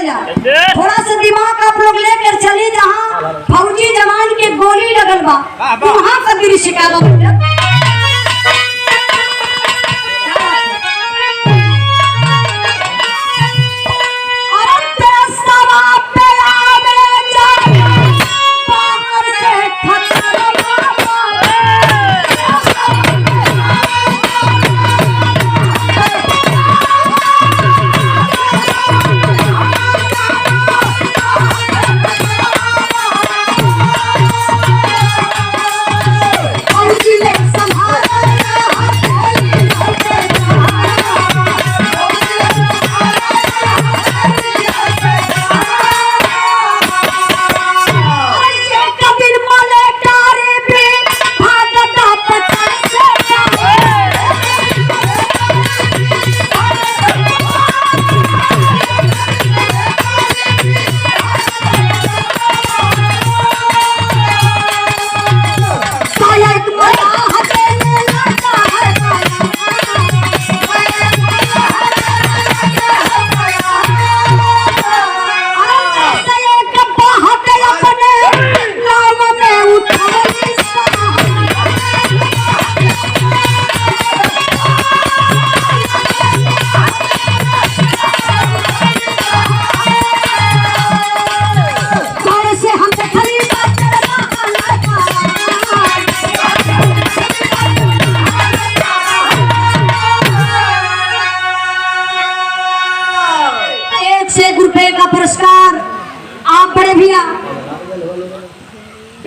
भैया, थोड़ा सा दिमाग आप लोग लेकर चले जहाँ फौजी जवान के गोली लगल बा वहाँ का दृश्य का भैया।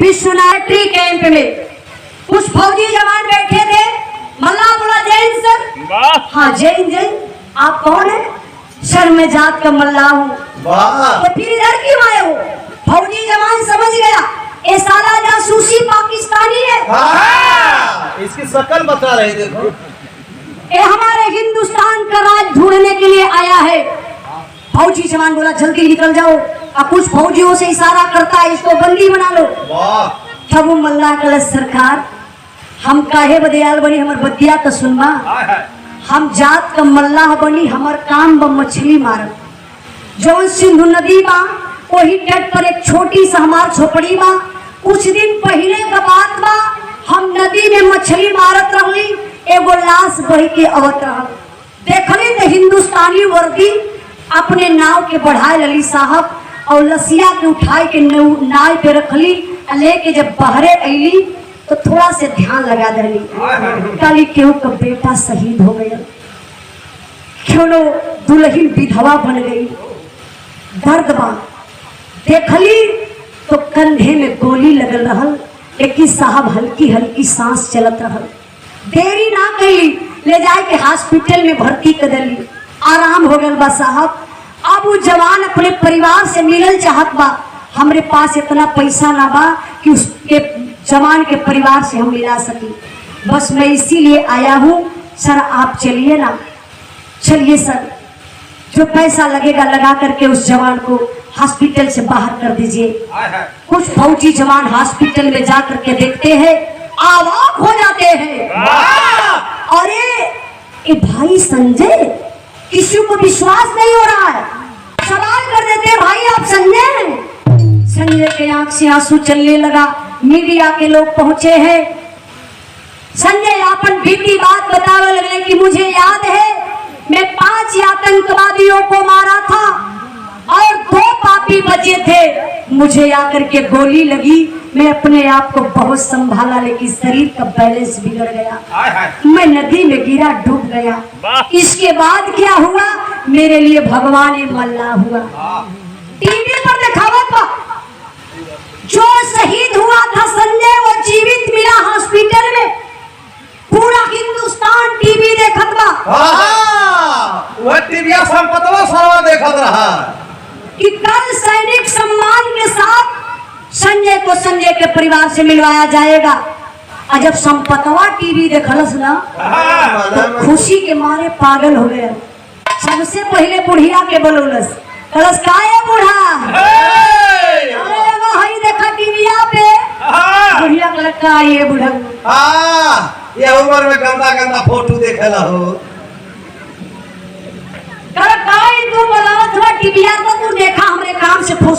विश्वनाट्री कैंप में कुछ फौजी जवान बैठे थे। मल्ला बोला जैन सर। हाँ जैन जैन। आप कौन है? सर मैं जात का मल्ला हूँ। तो फिर इधर क्यों आए हो? फौजी जवान समझ गया ये साला जासूसी पाकिस्तानी है। इसकी शक्ल बता रहे देखो। ये हमारे हिंदुस्तान का राज ढूंढने के लिए आया है। फौजी जवान बोला जल्दी निकल जाओ। अब कुछ फौजियों से इशारा करता है इसको बंदी बना लो। तब वो मल्ला कल सरकार हम काहे बदयाल बनी हमर बतिया तो सुनवा। हम जात का मल्ला बनी हमर काम ब मछली मारब। जौन सिंधु नदी बा वही तट पर एक छोटी सा हमार झोपड़ी बा। कुछ दिन पहले का बात बा हम नदी में मछली मारत रहली। एगो लाश बह के अवत रहा। देखली तो हिंदुस्तानी वर्दी अपने नाव के बढ़ाए लली साहब और लसिया के उठाए के नाव पे रखली। लेके जब बहरे अली तो थोड़ा से ध्यान लगा दली। काली केहू का बेटा शहीद हो गया। क्यों दुल्हन विधवा बन गई। दर्द बा देखली तो कंधे में गोली लगल रहल। लेकिन साहब हल्की हल्की सांस चलत रहल। देरी ना कैली ले जाए के हॉस्पिटल में भर्ती कर दली। आराम हो गल बा साहब। अब वो जवान अपने परिवार से मिलल चाहत बा। हमरे पास इतना पैसा ना बा कि उसके जवान के परिवार से हम मिला सकी। बस मैं इसीलिए आया हूँ। सर आप चलिए ना। चलिए सर जो पैसा लगेगा लगा करके उस जवान को हॉस्पिटल से बाहर कर दीजिए। कुछ फौजी जवान हॉस्पिटल में जा करके देखते हैं अवाक हो जाते हैं। अरे ये भाई संजय किसी को विश्वास नहीं हो रहा है। सवाल कर देते हैं भाई आप संजय हैं? संजय के आंख से आंसू चलने लगा। मीडिया के लोग पहुंचे हैं। संजय अपन बीती बात बताने लगे कि मुझे याद है मैं 5 आतंकवादियों को मारा था और 2 पापी बचे थे। मुझे आकर के गोली लगी। मैं अपने आप को बहुत संभाला लेकिन शरीर का बैलेंस बिगड़ गया। मैं नदी में गिरा डूब गया। इसके बाद क्या हुआ मेरे लिए भगवान ही मल्ला हुआ। टीवी पर दिखावत बा जो शहीद हुआ था संजय वो जीवित मिला हॉस्पिटल में। पूरा हिंदुस्तान टीवी देखत बा। वह टीविया संपतवा सारा देखत रहा कि कल सैनिक सम्मान के साथ संजय को संजय के परिवार से मिलवाया जाएगा। और जब संपतवा टीवी देखलस ना तो खुशी के मारे पागल हो गए। सबसे पहले बुढ़िया के बोलौलस कलस काहे बूढ़ा देखा टीविया पे। बुढ़िया कलस का ये बूढ़ा ये उम्र में गंदा गंदा फोटो देखेला हो। तू बोला टीविया तो तू देखा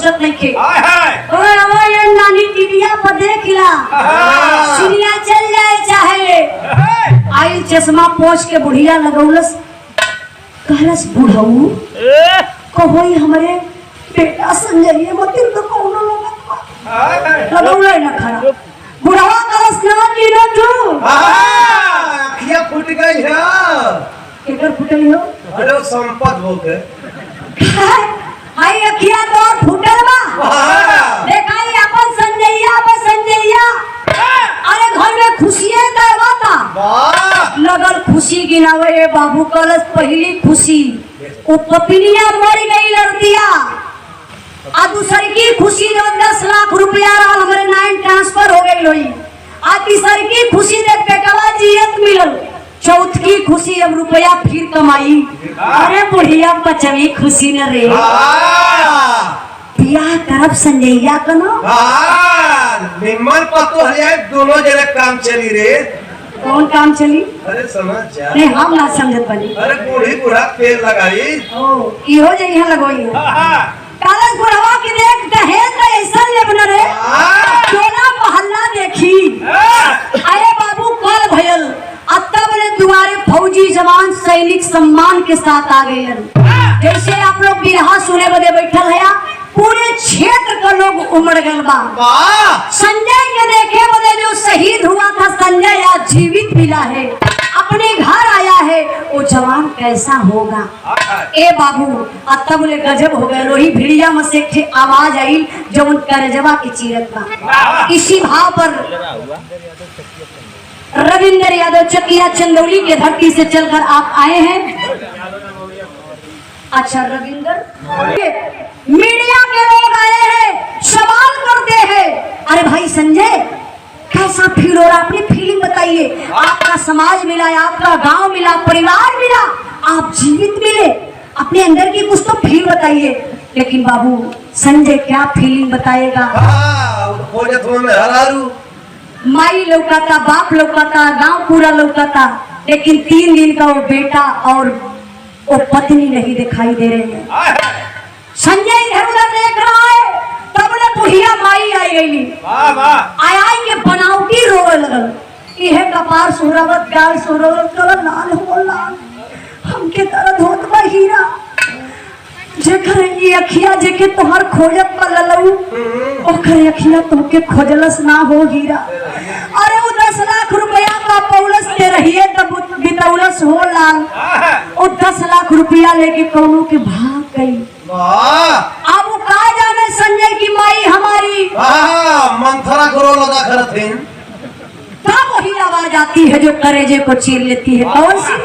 फुर्सत नहीं खे हाय हाय ओए ओए ये नानी टीविया पर देखला सीनिया चल जाए चाहे आई चश्मा पोछ के बुढ़िया लगौलस कहलस बुढ़ऊ कहोई हमरे बेटा संजय मतिर तो कोनो लगत लगौले न खरा बुढ़वा कहलस ना की न तू अखियां फूट गई है केकर फुटली हो अरे संपत हो गए हाय अखिया तो फुटल बा देखाई अपन संजैया अरे घर में खुशियां करवाता वाह लगल खुशी गिनावे बाबू कलश पहली खुशी वो पपिनिया मर गई लड़तिया आ दूसरी की खुशी जो 10 लाख रुपया हमारे नाइन ट्रांसफर हो गई लोई आ तीसरी की खुशी दे बेटवा जियत मिलल चौथ की खुशी अब रुपया फिर कमाई अरे बुढ़िया पचवी खुशी न रे बियाह करब संजैया का ना निम्मन पतो है दोनों जने काम चली रे कौन काम चली अरे समझ जा नहीं हम ना समझत बनी अरे बूढ़ी बूढ़ा तेल लगाई ओ इहो जे यहाँ लगोई है कालस बुढ़वा की देख दहेज का ऐसा लेबन रे टोला मोहल्ला देखी अरे बाबू कल भयल तब ने दुआरे फौजी जवान सैनिक सम्मान के साथ आ गए जैसे आप लोग बिरहा सुने बदे बैठल है पूरे क्षेत्र का लोग उमड़ गए बा संजय के देखे बदे जो शहीद हुआ था संजय आज जीवित मिला है अपने घर आया है वो जवान कैसा होगा ए बाबू तब ले गजब हो गए लोही भिड़िया में से आवाज आई जो उन करजवा की चीरत बा इसी भाव पर रविंद्र यादव चकिया चंदौली के धरती से चलकर आप आए हैं अच्छा रविंद्र मीडिया के लोग आए हैं सवाल करते हैं अरे भाई संजय कैसा फील हो रहा अपनी फीलिंग बताइए आपका समाज मिला आपका गांव मिला परिवार मिला आप जीवित मिले अपने अंदर की कुछ तो फील बताइए लेकिन बाबू संजय क्या फीलिंग बताएगा माई लौकाता बाप लौकाता गांव पूरा लौकाता लेकिन 3 दिन का वो बेटा और वो पत्नी नहीं दिखाई दे रहे हैं संजय इधर उधर देख रहा है तब ने बुढ़िया माई आई गई आई के बनावटी रोवे लगल इहे कपार सुरावत गाल सुरावत कलर लाल हो लाल हमके दर्द होत बा हीरा जेकर ये अखिया जेके तोहर खोजत पर ललऊ ओकर अखिया तोके खोजलस ना हो हीरा अरे वो 10 लाख रुपया का पौलस दे रहिए तब बितौलस हो लाल वो 10 लाख रुपया लेके कौनों के भाग गई अब वो कहा जाने संजय की माई हमारी मंथरा करो लगा करथिन तब वही आवाज आती है जो करेजे को चीर लेती है कौन सी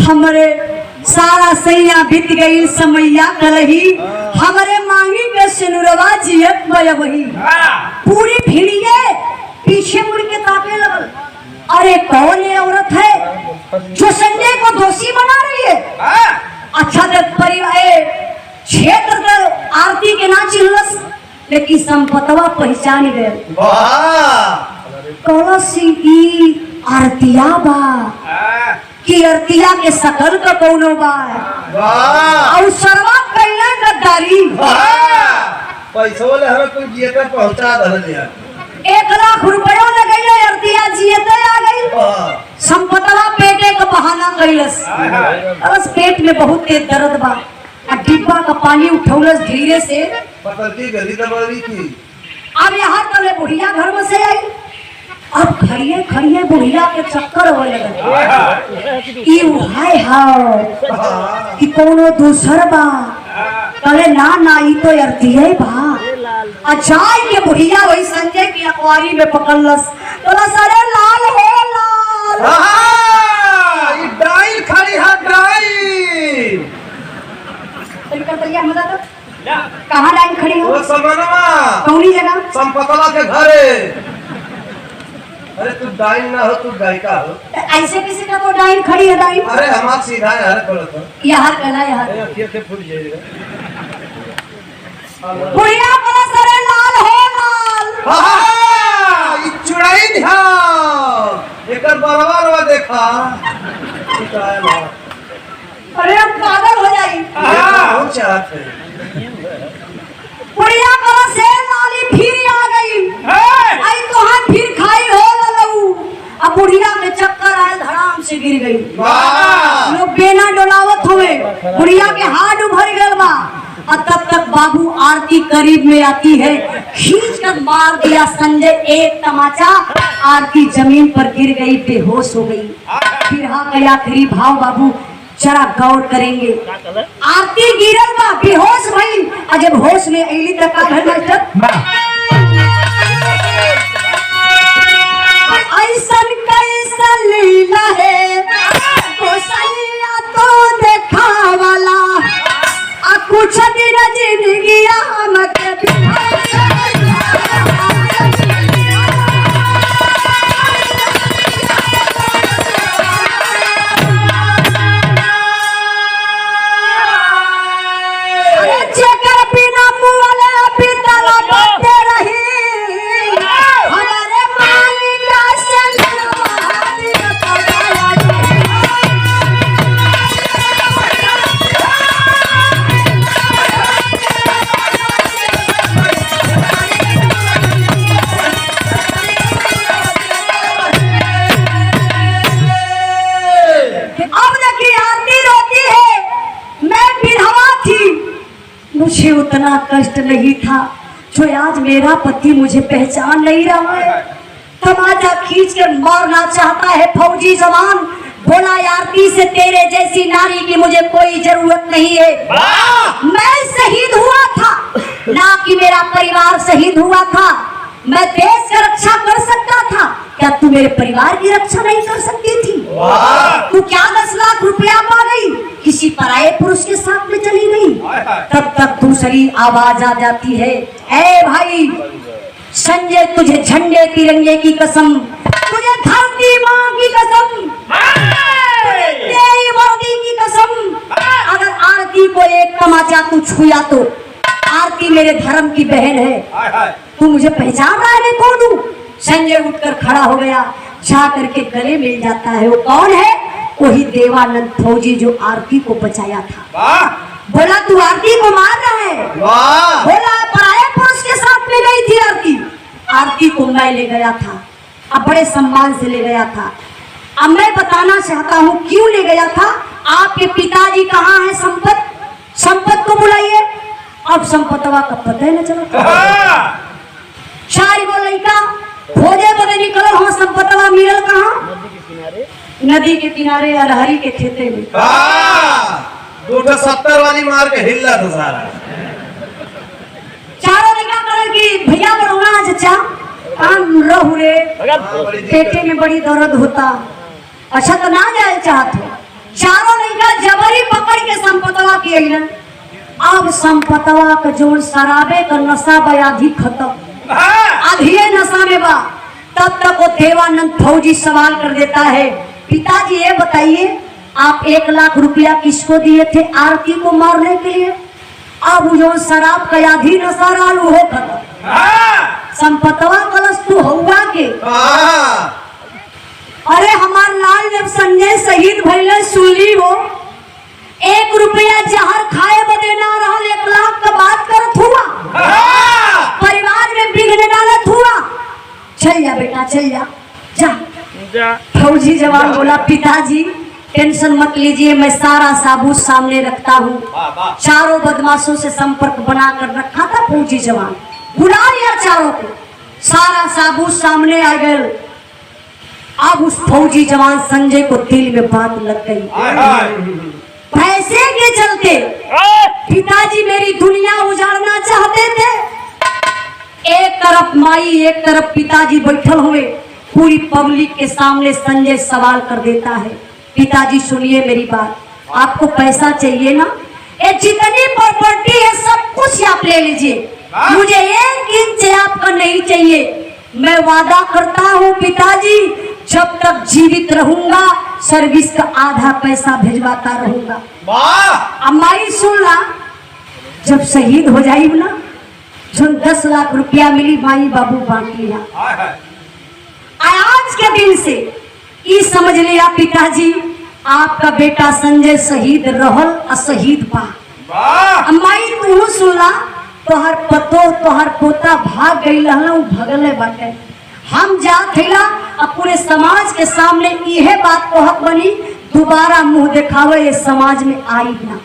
हमारे सारा सैया बीत गई समैया कलही हमारे मांगी के सिनुरवा जियत वही पूरी भिड़िए पीछे मुड़ के ताके लगल अरे कौन ये औरत है जो संजय को दोषी बना रही है अच्छा देख परिवार क्षेत्र का आरती के ना चिल्लस लेकिन संपतवा पहचान गए कौसी की आरतिया बा कि अर्तिया के सकल का कौनो बा और सरवा कइले गद्दारी पैसा वाले हमें कोई जियते पहुंचा दहलिया 1 लाख रुपया लगैले अर्तिया जियते आ गई संपतवा पेटे का बहाना कइलस बस पेट में बहुत तेज दर्द बा डिब्बा का पानी उठौलस धीरे से पतल की गली दबावी थी अब यहाँ तले बुढ़िया घर में से आई अब खड़िए खड़िए बुढ़िया के चक्कर हो लगे ई हाय हाय कि कोनो दूसर बा कले ना ना ई तो अर्तिये बा अच्छा ये बुढ़िया वही संजय की अखबारी में पकड़लस तो सरे लाल हो लाल। ये डाइल खड़ी है डाइल। कहाँ लाइन खड़ी हो? वो समनवा कौनी जगह? संपतला के घरे। अरे तू डाइन ना हो, तू गायिका हो। ऐसे किसी का तो डाइन खड़ी है डाइन? अरे हमार सीधा यार बोलो तो। यार कहना यार। अरे फूट जाएगा। बुढ़िया बोला सरे लाल हो लाल। ये चुड़ैल है। एकर बरवा देखा। अरे हम पागल हो जाई। हो चाहते हैं। बुढ़िया बोला से लाली फिर आ गई। आई तो हम फिर खाई हो ललऊ। अब बुढ़िया के चक्कर आए धड़ाम से गिर गई। लोग बेना डोलावत हुए, बुढ़िया के हाथ उभर गए बा। और तब तक बाबू आरती करीब में आती है, खींच कर मार दिया संजय एक तमाचा। आरती जमीन पर गिर गई, बेहोश हो गई। फिर हाँ के आखिरी भाव बाबू जरा गौर करेंगे। आरती गिरल बा, बेहोश भई। और जब होश में अली तक का घर मास्टर ऐसन कैसन लीला है गोसैया तो देखा वाला। आ कुछ दिन जिंदगी हमके चेकर बिना मुआले पितला बनते रही। हमारे मालिक से नवाजी बताया। अब देखिए आरती रोती है, मैं विधवा थी, मुझे उतना कष्ट नहीं था जो आज मेरा पति मुझे पहचान नहीं रहा है। तमाचा खींच कर मारना चाहता है फौजी जवान। बोला आरती से तेरे जैसी नारी की मुझे कोई जरूरत नहीं है। मैं शहीद हुआ था, ना कि मेरा परिवार शहीद हुआ था। मैं देश की रक्षा कर सकता था, क्या तू मेरे परिवार की रक्षा नहीं कर सकती थी? तू क्या 10 लाख रुपया पा गई, किसी पराये पुरुष के साथ में चली गई? तब तक दूसरी आवाज आ जाती है, ए भाई संजय, तुझे झंडे तिरंगे की कसम, तुझे धरती माँ की कसम, तेरी वर्दी की कसम, अगर आरती को एक तमाचा तू छुआ तो आरती मेरे धर्म की बहन है। तू मुझे पहचान रहा है मैं कौन हूँ? संजय उठकर खड़ा हो गया, जा करके गले मिल जाता है। वो कौन है? वही देवानंद फौजी जो आरती को बचाया था। बोला तू आरती को मार रहा है? बोला पराये पुरुष के साथ में गई थी आरती। आरती को मैं ले गया था, अब बड़े सम्मान से ले गया था। अब मैं बताना चाहता हूँ क्यों ले गया था। आपके पिताजी कहाँ है? संपत को बुलाइए। अब संपतवा का पता ही न चला। चार गो लड़का खोजे बदे निकल, हम संपतवा मिलल कहाँ? नदी के किनारे अरहरी के खेते में। 270 वाली मार के हिल्ला था सारा। चारों लड़का कलर की भैया बड़ोना चचा काम रहू रे, पेटे में बड़ी दर्द होता। अच्छा तो ना जाए चाहत हो। चारों लड़का जबरी पकड़ के संपतवा की अइलन। अब संपतवा का जोड़ शराबे का नशा बयाधी खत्म, आधिये नशा में बा। तब तक वो देवानंद फौजी सवाल कर देता है, पिताजी ये बताइए आप 1 लाख रुपया किसको दिए थे आरती को मारने के लिए? अब जो शराब का आधी नशा रहा वो खत्म। संपतवा कलश तू हुआ के? अरे हमार लाल जब संजय शहीद भइले सुनली हो, 1 रुपया जहर खाए बदे ना रहल, 1 लाख का बात करत हुआ, परिवार में बिगड़ डालत हुआ। चल जा बेटा चल जा, जा। फौजी जवान बोला पिताजी टेंशन मत लीजिए, मैं सारा साबूत सामने रखता हूँ। चारों बदमाशों से संपर्क बनाकर रखा था फौजी जवान, बुला लिया चारों को, सारा साबूत सामने आ गए। अब उस फौजी जवान संजय को दिल में बात लग गई। पैसे के चलते पिताजी मेरी दुनिया उजाड़ना चाहते थे, एक तरफ माई एक तरफ पिताजी बैठल हुए, पूरी पब्लिक के सामने संजय सवाल कर देता है, पिताजी सुनिए मेरी बात, आपको पैसा चाहिए ना, ये जितनी प्रॉपर्टी है सब कुछ आप ले लीजिए, मुझे 1 इंच आपका नहीं चाहिए। मैं वादा करता हूँ पिताजी, जब तक जीवित रहूंगा सर्विस का आधा पैसा भिजवाता रहूंगा। अब माई सुन ला, जब शहीद हो जाई ना, जो 10 लाख रुपया मिली माई बाबू बांटी ना। आज के दिन से ये समझ लिया पिताजी, आपका बेटा संजय शहीद रहल और शहीद बा। माई तू सुनला, तोहर पतो तोहर पोता भाग गई रहला, भगले बाटे, हम जात हिला अब पूरे समाज के सामने यह बात कहत बनी, दोबारा मुंह दिखावे ये समाज में आई ना।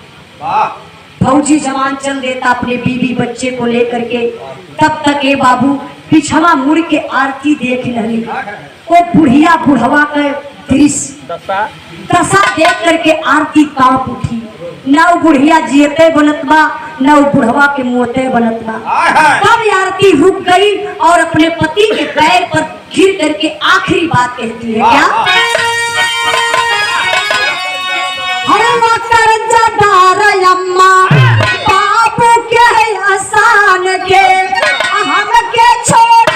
फौजी जवान चल देता अपने बीवी बच्चे को लेकर के, तब तक ये बाबू पिछवा मुड़ के आरती देख रही, वो बुढ़िया बुढ़वा का दृश्य दशा देख करके आरती कांप उठी, न बुढ़िया जियते बनत बा न बुढ़वा के मोते बनत बा। तब आरती रुक गई और अपने पति के पैर पर गिर करके आखिरी बात कहती है, क्या अम्मा बाबू के आसान के हम के छोड़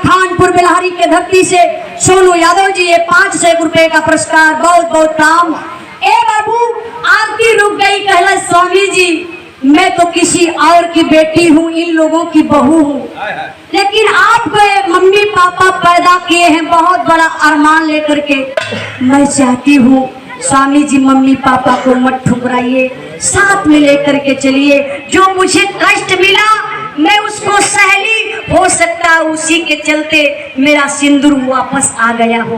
खानपुर बिलहरी के धरती से सोनू यादव जी ये 500 रुपए का पुरस्कार, बहुत बहुत काम। ए बाबू आरती रुक गई, कहला स्वामी जी मैं तो किसी और की बेटी हूँ, इन लोगों की बहू हूँ, लेकिन आपको मम्मी पापा पैदा किए हैं बहुत बड़ा अरमान लेकर के, मैं चाहती हूँ स्वामी जी मम्मी पापा को मत ठुकराइए, साथ में लेकर के चलिए, जो मुझे कष्ट मिला मैं उसको सहली, हो सकता उसी के चलते मेरा सिंदूर वापस आ गया हो।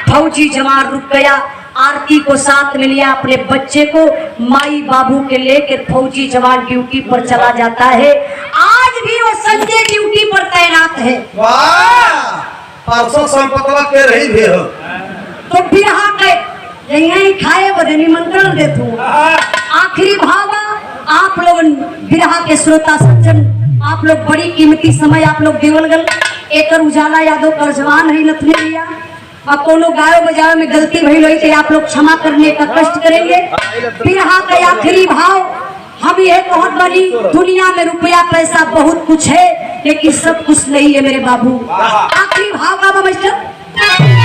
फौजी जवान रुक गया, आरती को साथ में लिया, अपने बच्चे को माई बाबू के लेकर फौजी जवान ड्यूटी पर चला जाता है। आज भी वो संजय ड्यूटी पर तैनात है। परसों संपतवा के रही भी हो तो बिरहा के यही खाए बदे निमंत्रण देते हो। आखिरी भावा आप लोग बिरहा के श्रोता सज्जन, आप लोग बड़ी कीमती समय आप लोग देवलगल एक उजाला यादव करजवान है नथने लिया, और कोनो गायो बजायो में गलती भइल होई तो आप लोग क्षमा करने का कष्ट करेंगे। बिरहा का आखिरी भाव हम ये कहत बानी, दुनिया में रुपया पैसा बहुत कुछ है लेकिन सब कुछ नहीं है मेरे बाबू। आखिरी भाव का मास्टर